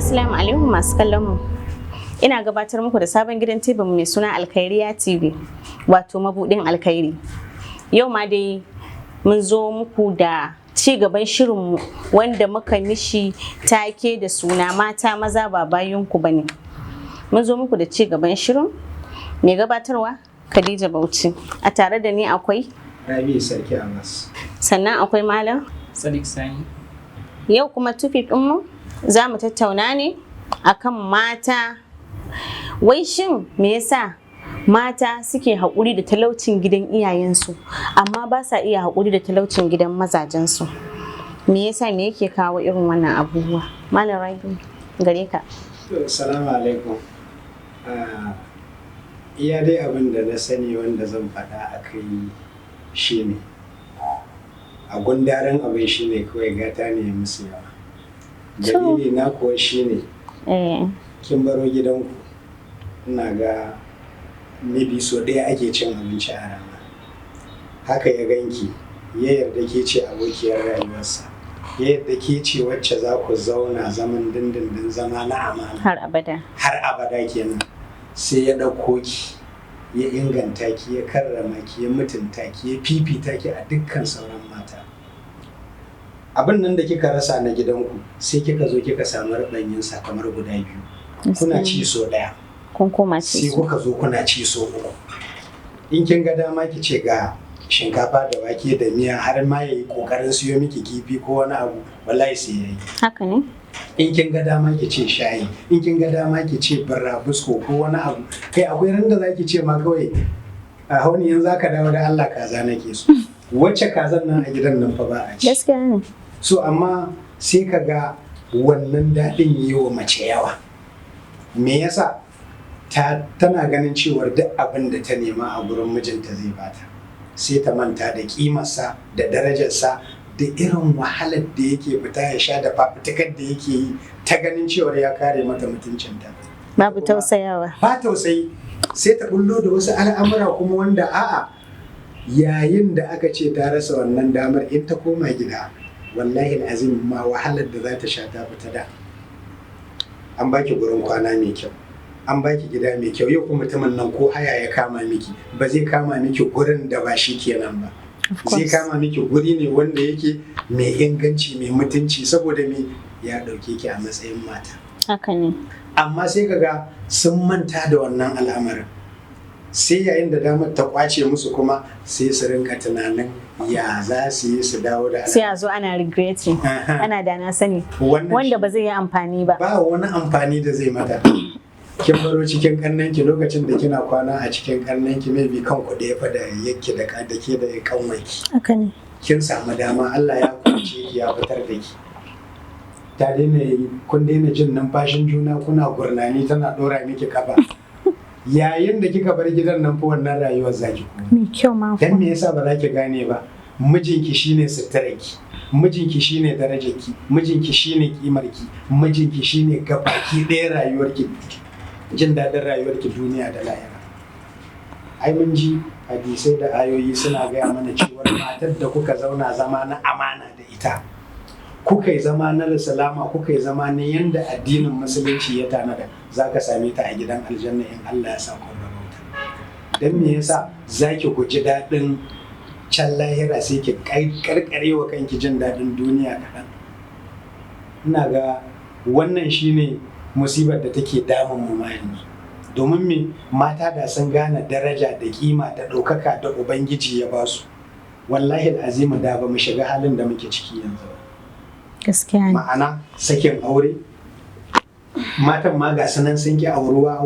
Assalamu alaikum masu kallon mu. Ina gabatar muku da sabon gidan TV mai suna Alkhairiyya TV, wato Mabudin Alkhairi. Yau ma dai mun zo muku da ci gaban shirinmu wanda muka mishi take da suna mata maza ba bayinku bane. Mun zo muku da ci gaban shirin mai gabatarwa Khadija Bauchi. A tare da ni akwai Rabi Sarki Amas. Sannan akwai Malam Sadiq Sani. Yau kuma topic ɗinmu za mu tattauna ne akan mata. Wai shin me yasa mata suke haƙuri da talaucin gidan iyayensu amma ba sa iya haƙuri da talaucin gidan mazajensu? Me yasa, me yake kawo irin wannan abubuwa? Malam Rabi, gare ka. Assalamu alaikum. Iya dai abin da na sani wanda zan faɗa a kai shi ne, a gundaren abin shi ne kawai gata ne musu yawa. Dalili na kuwa shi ne, kin baro gidanku, ina ga maybe so ɗaya ake cin abinci a rana. Haka ya ganki, ya yarda ke ce abokiyar rayuwarsa, ya yarda ke ce wacce za ku zauna zaman dindindin, zama na amana. Har abada. Har abada kenan. Sai ya ɗauko ki, ya inganta ki, ya karrama ki, ya mutunta ki, ya fifita ki a dukkan sauran mata. Abin nan da kika rasa na gidanku sai kika zo kika samu raɗanyinsa kamar guda biyu. Kuna ci so ɗaya. Kun koma ci sai kuka zo kuna ci so uku. In kin ga dama ki ce ga shinkafa da wake da miya, har ma yayi kokarin siyo miki kifi ko wani abu, wallahi sai yayi. Haka ne. In kin ga dama ki ce shayi, in kin ga dama ki ce burabusko ko wani abu. Kai akwai ran da zaki ce ma kawai a hauni yanzu zaka dawo da Allah kaza nake so. Wacce kazan nan a gidan nan fa ba a ci. Gaskiya ne. So amma sai ka ga wannan daɗin yi wa mace yawa. Me yasa? Tana ganin cewar duk abin da ta nema a gurin mijinta zai bata. Sai ta manta da kimarsa da darajarsa da irin wahalar da yake fita ya sha da fafutukar da yake yi, ta ganin cewar ya kare mata mutuncinta. Babu tausayawa. Ba tausayi. Sai ta bullo da wasu al'amura kuma wanda a'a, yayin da aka ce ta rasa wannan damar, in ta koma gida, wallahi azim ma wahalar da za ta sha ta fita da. An baki gurin kwana mai kyau, an baki gida mai kyau, yau kuma mutumin nan ko haya ya kama miki, ba zai kama miki gurin da ba shi kenan ba. Zai kama miki guri ne wanda yake mai inganci, mai mutunci, saboda me ya dauke ki a matsayin mata. Haka ne. Amma sai kaga sun manta da wannan al'amarin. Sai yayin da damar ta kwace musu kuma sai su rinka tunanin ya za su yi su dawo da. Sai a zo ana regretting, ana da na sani, wanda ba zai yi amfani ba. Ba wani amfani da zai mata. Kin baro cikin kannanki lokacin da kina kwana a cikin kannanki, maybe kan ku da ya fada yake da ke da kanwaki. Haka ne. Kin samu dama, Allah ya kunce ki, ya fitar da ki. Ta kun daina jin numfashin juna, kuna gurnani, tana dora miki kafa. Yayin da kika bar gidan nan fa wannan rayuwar zaki kuma. Me kyau ma. Dan me yasa ba za ki gane ba? Mijinki shine suturarki, mijinki shine darajarki, mijinki shine kimarki, mijinki shine gabaki ɗaya rayuwarki, jin daɗin rayuwarki duniya da lahira. Ai mun ji hadisai da ayoyi suna gaya mana cewa matar da kuka zauna zama na amana da ita, kuka yi zama na salama, kuka yi zama ne yanda addinin musulunci ya tanada, za ka same ta a gidan aljanna in Allah ya sa ku rabauta. Dan me yasa zaki guji daɗin can lahira sai ki karkare wa kanki jin daɗin duniya kaɗan? Ina ga wannan shine musibar da take damun mu yanzu. Domin me mata da sun gane daraja da kima da ɗaukaka da Ubangiji ya ba su, wallahi azimu da ba mu shiga halin da muke ciki yanzu. Gaskiya ne. Ma'ana sakin aure, matan ma ga sunan sun ki auruwa.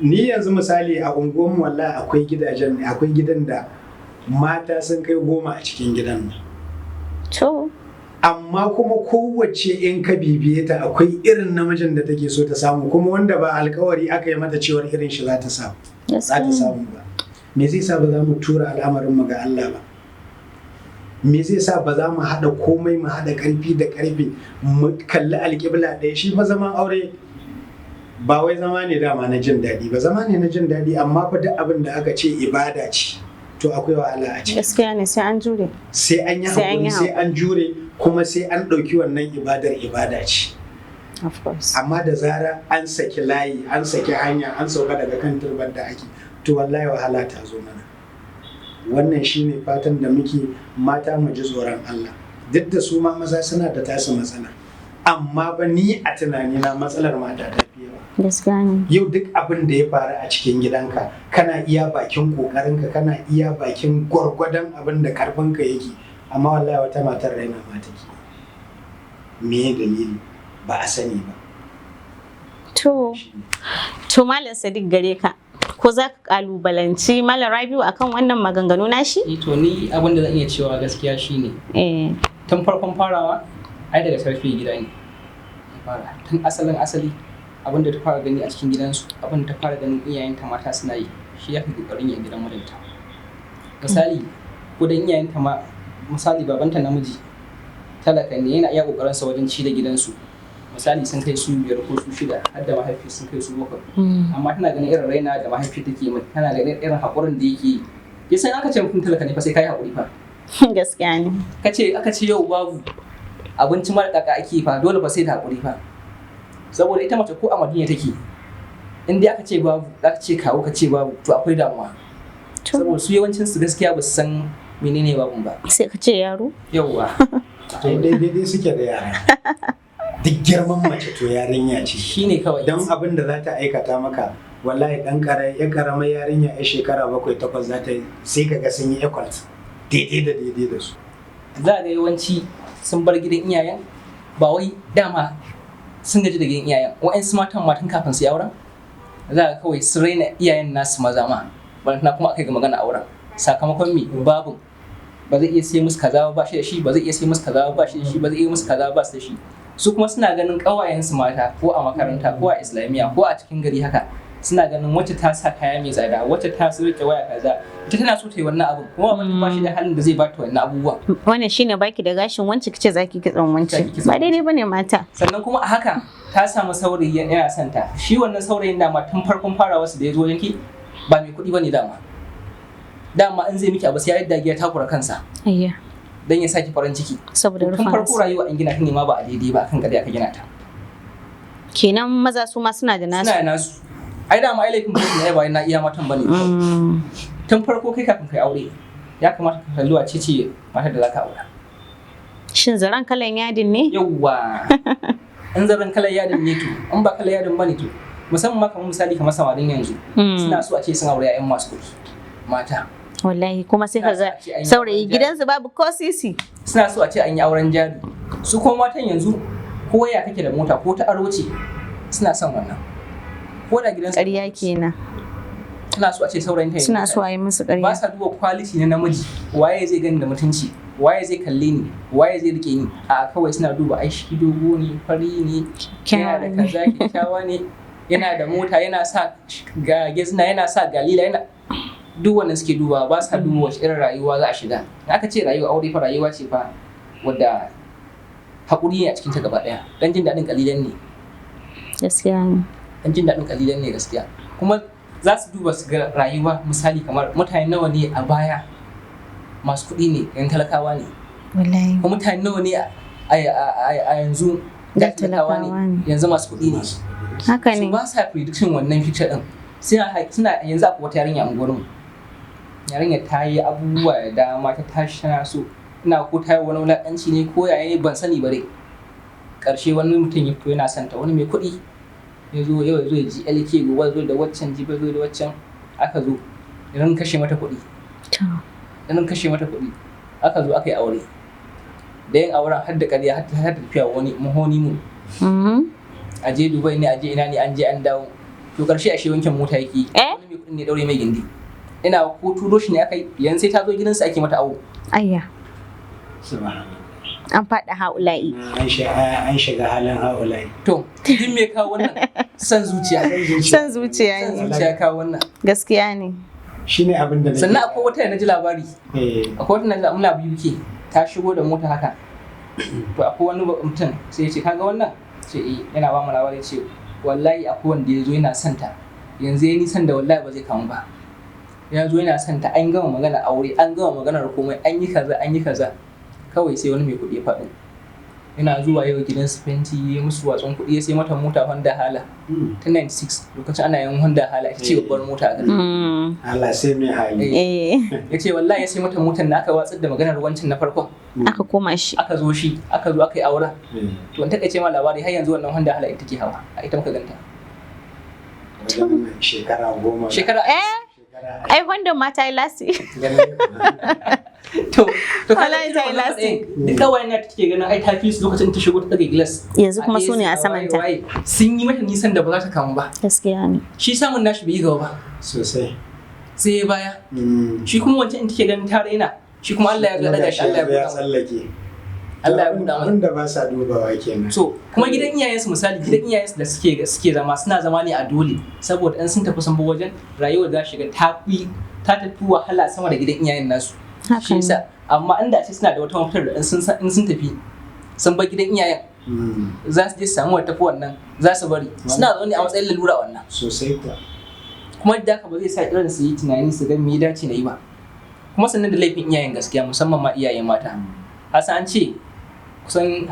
Ni yanzu misali a unguwarmu wallahi akwai gidan da mata sun kai 10 a cikin gidan nan. To. Amma kuma kowace in ka bibiye ta akwai irin namijin da take so ta samu, kuma wanda ba alkawari aka yi mata cewar irin shi za ta samu. Za ta samu ba. Me zai sa ba za mu tura al'amarin mu ga Allah ba? Me zai sa ba za mu haɗa komai, mu haɗa ƙarfi da ƙarfi, mu kalli alƙibla ɗaya? Shi fa zaman aure ba wai zama ne dama na jin daɗi ba, zama ne na jin daɗi, amma fa duk abin da aka ce ibada ce, to akwai wahala a ciki. Gaskiya ne, sai an jure. Sai an yi haƙuri, sai an jure, kuma sai an ɗauki wannan ibadar ibada ce. Of course. amma da zara an saki layi, an saki hanya, an sauka daga kan turbar da ake, to wallahi wahala ta zo mana. Wannan shine fatan da muke, mata mu ji tsoron Allah. Duk da su ma maza suna da tasu matsala, amma ba ni a tunanina matsalar mata ta fi yawa. Gaskiya ne. Yau duk abin da ya faru a cikin gidanka, kana iya bakin kokarinka, kana iya bakin gwargwadon abin da karfinka yake, amma wallahi wata matar raina ma take. Me dalili? Ba a sani ba. To Malam Sadiq gare ka. Ko za ka kalubalanci Malam Rabiu akan wannan maganganu nashi? To ni abin da zan iya cewa gaskiya shine. Tun farkon farawa, ai daga sarfi gida ne. Tun asali abin da ta fara gani a cikin gidansu, abin da ta fara ganin iyayenta mata suna yi, shi ya fi kokarin yin gidan mijinta. Misali, ko dan iyayenta ma, misali babanta namiji talaka ne, yana iya kokarin sa wajen ci da gidansu. Misali sun kai su 5 ko su 6, har da mahaifi sun kai su 7, amma tana ganin irin raina da mahaifi take mai, tana ganin irin haƙurin da yake yi. San aka ce mutum talaka ne fa sai kai haƙuri fa. Gaskiya ne. Aka ce yau babu abinci mara kaka ake fa, dole fa sai da haƙuri fa. Saboda ita mace ko a Madina take, in dai aka ce babu, aka ce kawo ka ce babu, to akwai damuwa. Saboda su yawancin su gaskiya ba su san menene babun ba. Sai ka ce yaro? Yawwa. Daidai suke da yara. Duk girman mace to yarinya ce. Shine kawai. Don abin da za ta aikata maka, wallahi ya karamar yarinya ya shekara 7-8 za ta sai ka ga sun yi equals daidai da su. Za ga yawanci sun bar gidan iyayen, ba wai dama sun gaji da gidan iyayen. Wa'ansu matan kafin su yi auren, za ga kawai sun raina iyayen nasu maza ma, balantana kuma akai ga magana auren. Sakamakon me? Babu. Ba zai iya sai musu kaza ba shi da shi, ba zai iya sai musu kaza ba shi da shi, ba zai iya musu kaza ba su da shi. Su kuma suna ganin ƙawayensu mata, ko a makaranta ko a islamiyya ko a cikin gari haka, suna ganin wacce ta sa kaya mai tsada, wacce ta rike waya kaza, ita tana so ta yi wannan abu, kuma ba shi da halin da zai ba ta wannan abubuwa. Wannan shine baki da gashin wance kice zaki kitson wance, ba daidai bane mata. Sannan kuma a haka ta samu saurayi yana son ta, shi wannan saurayin dama tun farkon farawa su da ya zo yanki ba mai kuɗi bane dama in zai miki abu sai ya yadda ya takura kansa. Ayya. Dan ya saki farin ciki. Saboda rufin. Tun farko rayuwa an gina ta ne ma ba a daidai ba, akan gari aka gina ta. Kenan maza su ma suna da nasu. Suna da nasu. Ai dama ai laifin mutum ne ba na iya matan bane. Tun farko kai kafin kai aure, ya kamata ka kalli wace ce matar da zaka aura. Shin zaren kalan yadin ne? Yawwa. In zaren kalan yadin ne to, in ba kalan yadin bane to, musamman ma kamar misali kamar samarin yanzu, suna so a ce sun aure 'ya'yan masu kuɗi mata. Wallahi kuma sai ka ga saurayi gidansu babu ko sisi. Suna so a ce an yi auren jari. Su kuma matan yanzu, ko ya kake da mota ko ta aro ce, suna son wannan. Ko da gidansu ƙarya kenan. Suna so a ce saurayin ta. Suna so a yi musu ƙarya. Ba sa duba quality na namiji, waye zai gani da mutunci, waye zai kalle ni, waye zai rike ni. A kawai suna duba ai shi dogo ne, fari ne, yana da kaza, kyakkyawa ne, yana da mota, yana sa ga gezna, yana sa galila, yana duk wannan suke duba, ba sa duba wace irin rayuwa za a shiga. Aka ce rayuwa aure fa rayuwa ce fa wadda haƙuri ne a cikin ta gaba ɗaya. Dan jin daɗin kalilan ne. Gaskiya ne. Dan jin daɗin kalilan ne gaskiya. Kuma za su duba su ga rayuwa, misali kamar mutane nawa ne a baya masu kuɗi ne, yan talakawa ne. Wallahi. Kuma mutane nawa ne a yanzu da talakawa ne, yanzu masu kuɗi ne. Haka ne. Su ba sa prediction wannan future din. Suna yanzu akwai wata yarinya a unguwarmu. Yarinya ta yi abubuwa da dama, ta tashi tana so, ina ko ta yi wani wulaƙanci ne ko yaya ne ban sani ba dai. Ƙarshe wani mutum ya fito yana son ta, wani mai kuɗi ya zo ya ji LK gobe zo da waccan jibe zo da waccan, aka zo idan kashe mata kuɗi. Aka zo aka yi aure. Da yin auren har da ƙarya har ta tafiya wani mahoni mu. A je Dubai ne, a je ina ne, an je an dawo. To ƙarshe ashe wankin mota yake. Wani mai kuɗin ne daure mai gindi. Ina ko turo shi ne aka yi, yanzu sai ta zo gidansa ake mata awo. Ayya. An faɗa haula'i. An shiga halin haula'i. To, din me kawo wannan? San zuciya. San zuciya ne. San zuciya kawo wannan. Gaskiya ne. Shine abin da. Sannan akwai wata da na ji labari. Akwai wata da muna biyu ke, ta shigo da mota haka. To akwai wani mutum sai ya ce kaga wannan? Ce yana ba mu labari, ce wallahi akwai wanda ya zo yana son ta, yanzu ya nisan da wallahi ba zai kamu ba. Ya zo yana son ta, an gama magana aure, an gama maganar komai, an yi kaza, kawai sai wani mai kuɗi ya faɗi. yana zuwa yau gidansu fenti ya musu watsun kuɗi ya sai mata mota Honda Hala ta 96 lokacin ana yin Honda Hala ita ce babbar mota a garin. Allah sai mai hali. Ya ce wallahi ya sai mata motar da aka watsar da maganar wancan na farkon. Aka koma shi. Aka zo aka yi aura. To in takaice ma labari har yanzu wannan Honda Hala ita take hawa a ita muka ganta. Shekara 10. Ai Honda ma ta yi lasi. To wallahi ta yi lasi. Duk kawai na take ganin ai ta fi su lokacin ta shigo ta dage glass. Yanzu kuma su ne a saman ta. Sun yi mata nisan da ba za ta kamu ba. Gaskiya ne. Shi samun nashi bai yi gaba ba. Sosai. Sai ya baya. Shi kuma wancan in take ganin ta raina. Shi kuma Allah ya daga shi Allah ya tsallake. Allah ya buɗa mana. Wanda ba sa dubawa kenan. So kuma gidan iyayensu misali gidan iyayensu da suke zama suna zama ne a dole saboda in sun tafi sun bi wajen rayuwar za shiga ta tafi wahala sama da gidan iyayen nasu. Shi yasa amma inda ce suna da wata mafitar da in sun tafi sun bar gidan iyayen za su je su samu wata tafi wannan za su bari suna zaune a matsayin lalura wannan. Sosai kuwa. Kuma da haka ba zai sa irin su yi tunani su ga me ya dace na yi ba. Kuma sannan da laifin iyayen gaskiya musamman ma iyayen mata. Hasa an ce kusan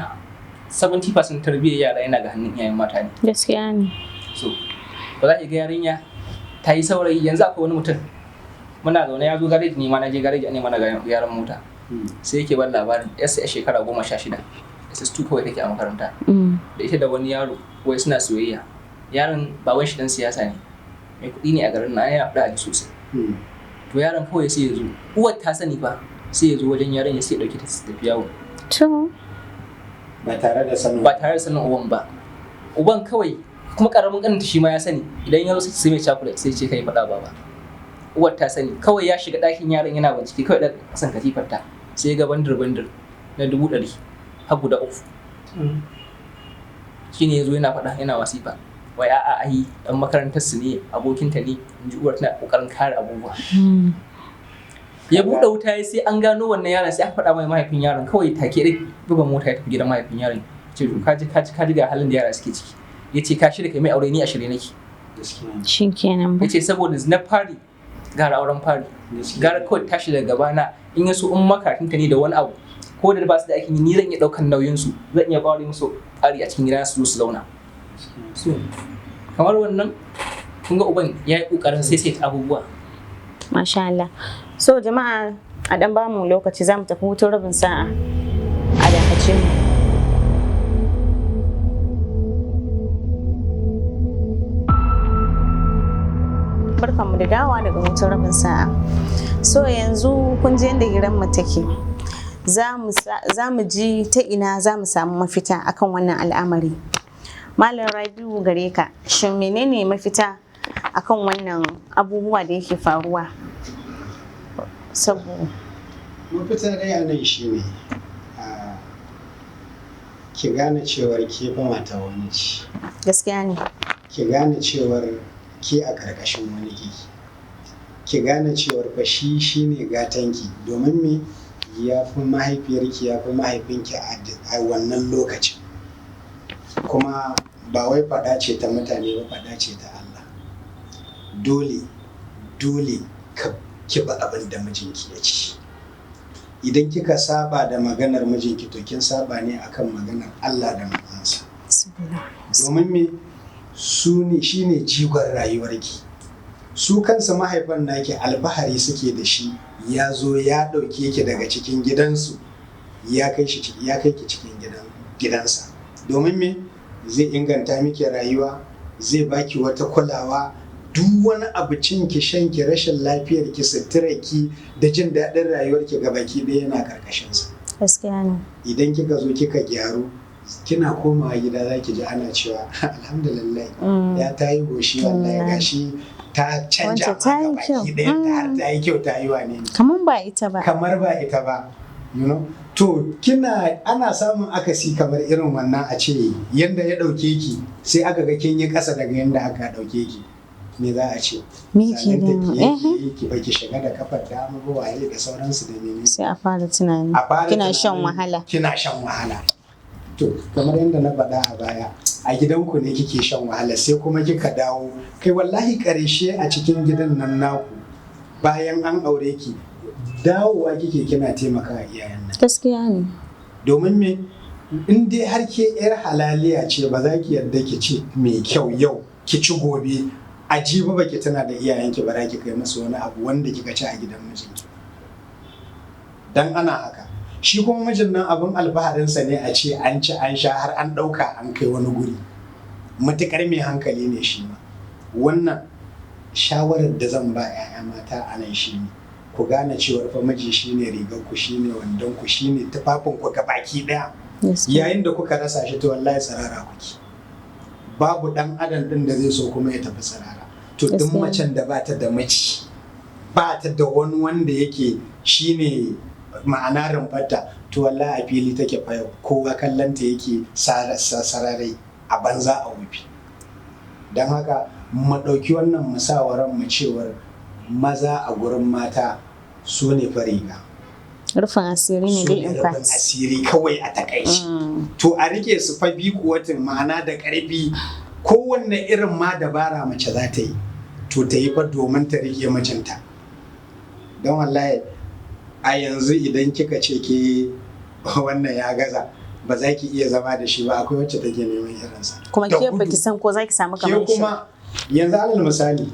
70% tarbiyyar yara yana ga hannun iyayen mata ne. Gaskiya ne. So, ba za ki ga yarinya ta yi saurayi yanzu akwai wani mutum muna zaune ya zo gareji ne ma na je gareji ne mana gyaran mota. Sai yake ban labarin yarsa ya shekara 16 SS2 kawai take a makaranta. Da ita da wani yaro wai suna soyayya. Yaron baban shi dan siyasa ne. Mai kuɗi ne a garin nan yana faɗa a ji sosai. To yaron kawai sai ya zo uwar ta sani fa sai ya zo wajen yaron ya sai ya dauke ta tafi yawo. To ba tare da sanin uban ba. Uban kawai kuma karamin kaninta shi ma ya sani idan ya zo sai mai chocolate sai ce kai faɗa baba. Uwar ta sani kawai ya shiga ɗakin yaron yana bincike kawai da kasan katifar ta sai ya ga bandir na 100 har guda 3. Shine yazo yana faɗa yana wasifa. Wai a'a ai dan makarantar su ne abokinta ne inji uwar tana kokarin kare abubuwa. Ya buɗe wuta sai an gano wannan yaron sai aka faɗa mai mahaifin yaron kawai take da buga mota ya tafi gidan mahaifin yaron ce to kaji ga halin da yara suke ciki yace ka shirya kai mai aure ni a shirye nake shikenan ba yace saboda na fari gara auren fari gara kawai tashi daga gaba na in yaso in makarinta ne da wani abu ko da ba su da aikin ni zan iya daukan nauyin su zan iya ƙware musu ƙari a cikin gida su zauna kamar wannan kun ga uban ya yi ƙoƙarin sai abubuwa. Masha Allah. So jama'a a dan bamu lokaci za mu tafi hutun rabin sa'a a dakace mu. Barkanmu da dawowa daga hutun rabin sa'a. So yanzu kun ji yadda hirar mu take. Za mu ji ta ina za mu samu mafita akan wannan al'amari. Malam Rabiu gare ka, shin menene mafita akan wannan abubuwa da yake faruwa? Saboda mafita dai a nan shine ki gane cewar ke fa mata wani ce. Gaskiya ne. Ki gane cewar ke a ƙarƙashin wani kike. Ki gane cewar fa shi shine gatanki domin me ya fi mahaifiyarki ya fi mahaifinki a wannan lokacin. Kuma ba wai faɗa ce ta mutane ba faɗa ce ta Allah. Dole ki ba abin da mijinki ya ci. Idan kika saba da maganar mijinki to kin saba ne akan maganar Allah da manzansa. Domin me shine jigon rayuwarki. Su kansa mahaifan naki alfahari suke da shi ya zo ya ɗauke ki daga cikin gidansu ya kai ki cikin gidansa. Domin me zai inganta miki rayuwa, zai baki wata kulawa, duk wani abu cinki shanki rashin lafiyar ki suturarki da jin daɗin rayuwarki gabaki ɗaya yana karkashinsa. Gaskiya ne. Idan kika zo kika gyaru kina komawa gida za ki ji ana cewa alhamdulillah ya ta yi goshi wallahi gashi ta canja ma gabaki ɗaya ta har ta yi kyau ta yi wane ne. Kamar ba ita ba. You know? To ana samun akasi kamar irin wannan a ce yanda ya ɗauke ki sai aka ga kin yi ƙasa daga yanda aka ɗauke ki. Me za a ce? Miki da ki baki shiga da kafar dama ba waye da sauransu da menene. Sai a fara tunani. Kina shan wahala. To kamar yadda na faɗa a baya a gidanku ne kike shan wahala sai kuma kika dawo kai wallahi ƙarshe a cikin gidan nan naku bayan an aure ki dawowa kike kina taimakawa iyayen nan. Gaskiya ne. Domin me in dai har ke yar halaliya ce ba za ki yarda ki ci mai kyau yau ki ci gobe a jibi ba ki tana da iyayenki ba za ki kai musu wani abu wanda kika ci a gidan mijinki dan ana haka. Shi kuma mijin nan abin alfaharinsa ne a ce an ci an sha har an ɗauka an kai wani guri, matuƙar mai hankali ne shi ma. Wannan shawarar da zan ba 'ya'ya mata a nan shi ne ku gane cewar fa miji shi ne rigar ku, shi ne wandon ku, shi ne tufafin ku gabaki ɗaya. Yayin da kuka rasa shi to wallahi tsirara kuke, babu ɗan adam ɗin da zai so kuma ya tafi tsirara. To duk macen da ba ta da miji, ba ta da wani wanda yake shi ne ma'ana rumfarta, to wallahi a fili take fa kowa kallanta yake sararai a banza a wufi. Don haka mu ɗauki wannan musawaran mu cewar maza a gurin mata su ne fariga, rufin asiri ne dai rufin asiri kawai a takaici. To a rike su fa bi kuwatin, ma'ana da ƙarfi. Kowanne irin ma dabara mace za ta yi to ta yi fa domin ta rike mijinta. Don wallahi a yanzu idan kika ce ke wannan ya gaza ba za ki iya zama da shi ba, akwai wacce take neman irinsa. Kuma ke ba ki san ko za ki samu kamar shi. Ke kuma yanzu alal misali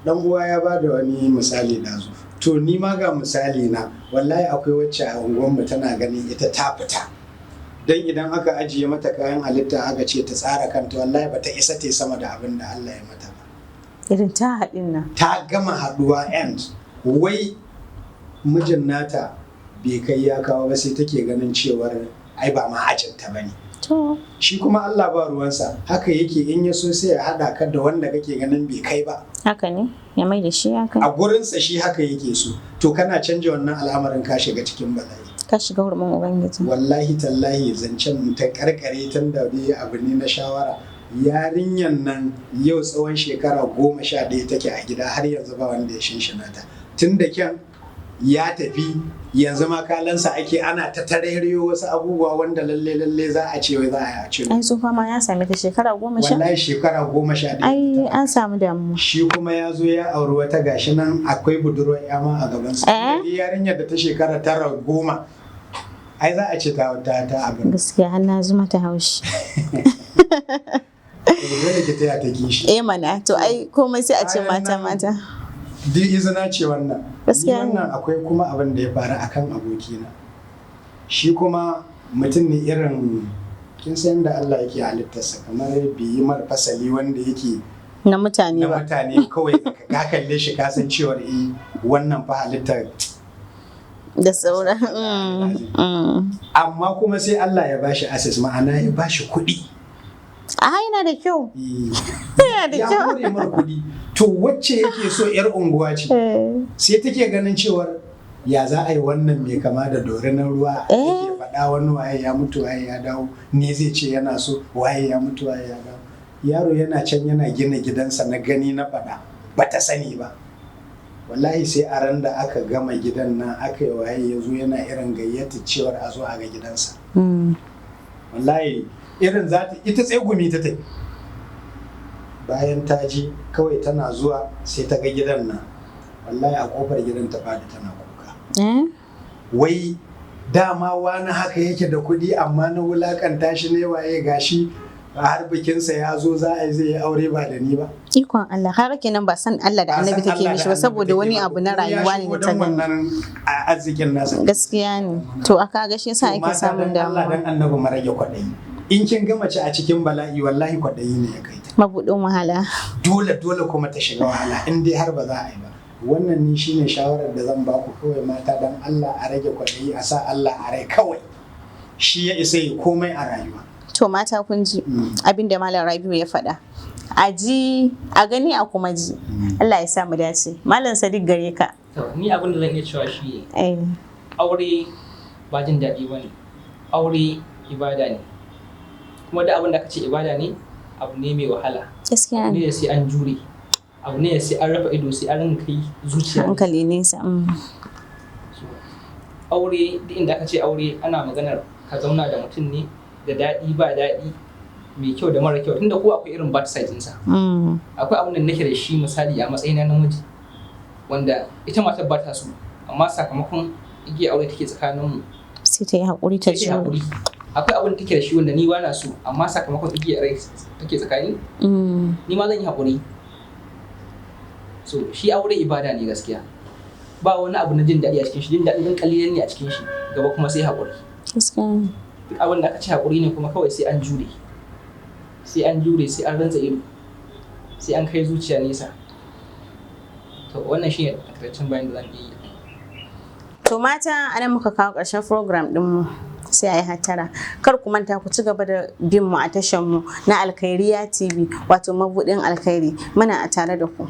dan uwa ya ba da wani misali dazu, to ni ma ga misali na, wallahi akwai wacce a unguwarmu tana ganin ita ta fita. Dan idan aka ajiye mata kayan halitta aka ce ta tsara kanta, wallahi bata isa ta sama da abin da Allah ya mata ba. Irin ta haɗin nan. Ta gama haɗuwa end. Wai mijin nata bai kai ya kawo ba sai take ganin cewar ai ba ma ajinta bane. To shi kuma Allah ba ruwansa, haka yake in ya so sai ya haɗa ka da wanda kake ganin bai kai ba. Haka ne, ya mai da shi haka. A gurinsa shi haka yake so. To kana canja wannan al'amarin ka shiga cikin bala'i. Ka shiga hurumin Ubangiji. Wallahi tallahi zancen ta karkare tun da dai abu ne na shawara. Yarinyan nan yau tsawon shekara 11 take a gida har yanzu ba wanda ya shinshina ta. Tun da kyan ya tafi yanzu ma kalansa ake ana ta tarairayo wasu abubuwa wanda lalle za a ce wai za a ce. Ai tsufa ma ya sami ta shekara 10. Wallahi shekara 11. Ai an samu damuwa. Shi kuma ya zo ya auri wata gashi nan akwai budurwar yama a gabansa. Yarinyar da ta shekara 9 10 ai za a ce ta abin. Gaskiya har na zuma ta haushi. Dole ki taya ta kishi. Mana to ai komai sai a ce mata. Duk izina ce wannan. Gaskiya wannan akwai kuma abin da ya faru akan abokina. Shi kuma mutum ne irin kin san da Allah yake halittarsa, kamar biyi mar fasali wanda yake na mutane ba. Na mutane kawai ka kalle shi ka san cewa wannan fa halittar da sauran. Amma kuma sai Allah ya bashi access, ma'ana ya bashi kuɗi. Yana da kyau. Yana da kyau. Ya hore mar kuɗi. To wacce yake so yar unguwa ce. Sai take ganin cewar ya za a yi wannan mai kama da dorinan ruwa. Yake faɗa wani waye ya mutu waye ya dawo. Ne zai ce yana so waye ya mutu waye ya dawo. Yaro yana can yana gina gidansa na gani na faɗa. Bata sani ba. Wallahi sai a ran da aka gama gidan nan aka yi waye ya zo yana irin gayyata cewar a zo a ga gidansa. Wallahi irin ita tsegumi ta tai. Bayan ta ji kawai tana zuwa sai ta ga gidan nan. Wallahi a kofar gidan ta fadi tana kuka. Wai dama wani haka yake da kuɗi amma na wulakanta shi ne waye gashi har bikinsa ya zo za a zai yi aure ba da ni ba. Ikon Allah, har kenan ba san Allah da Annabi take mishi ba saboda wani abu na rayuwa ne ta gani. Arzikin nasa. Gaskiya ne. To aka ga shi yasa ake samun damuwa. Allah dan Annabi mu rage kwaɗayi. In kin ga mace a cikin bala'i wallahi kwaɗayi ne ya kai ta. Mabudin wahala. Dole kuma ta shiga wahala in dai har ba za a yi ba. Wannan ni shine shawarar da zan ba ku kawai mata, dan Allah a rage kwaɗayi, a sa Allah a rai kawai. Shi ya isa yi komai a rayuwa. To mata kun ji abin da Malam Rabiu ya faɗa. A ji, a gani, a kuma ji. Allah ya sa mu dace. Malam Sadiq gare ka. Ni abin da zan iya cewa shi aure ba jin daɗi ba ne. Aure ibada ne. Kuma da abin da aka ce ibada ne, abu ne mai wahala. Gaskiya ne. Abu ne sai an jure. Abu ne sai an rafa ido, sai an kai zuciya. Hankali nesa. Aure, duk inda aka ce aure ana maganar ka zauna da mutum ne da daɗi ba daɗi, mai kyau da mara kyau, tunda ko akwai irin bad side ɗinsa. Akwai abin da nake da shi misali a matsayin na namiji wanda ita matar ba ta so, amma sakamakon igiyar aure take tsakaninmu sai ta yi haƙuri ta jure. akwai abin da take da shi wanda ni ba na so amma sakamakon igiyar rai take tsakani ni ma zan yi haƙuri. So shi aure ibada ne gaskiya, ba wani abu na jin daɗi a cikin shi, jin daɗi ɗin ƙalilan ne a cikin shi, gaba kuma sai haƙuri. Duk abin da aka ce haƙuri ne kuma kawai sai an jure, sai an rantsa ido, sai an kai zuciya nesa. To wannan shi ne takaitaccen bayan da zan iya yi. To mata, anan muka kawo ƙarshen program ɗinmu, sai a yi hattara. Kar ku manta ku ci gaba da bin mu a tashar mu na Alkhairiyya TV, wato Mabudin Alkhairi. Muna a tare da ku.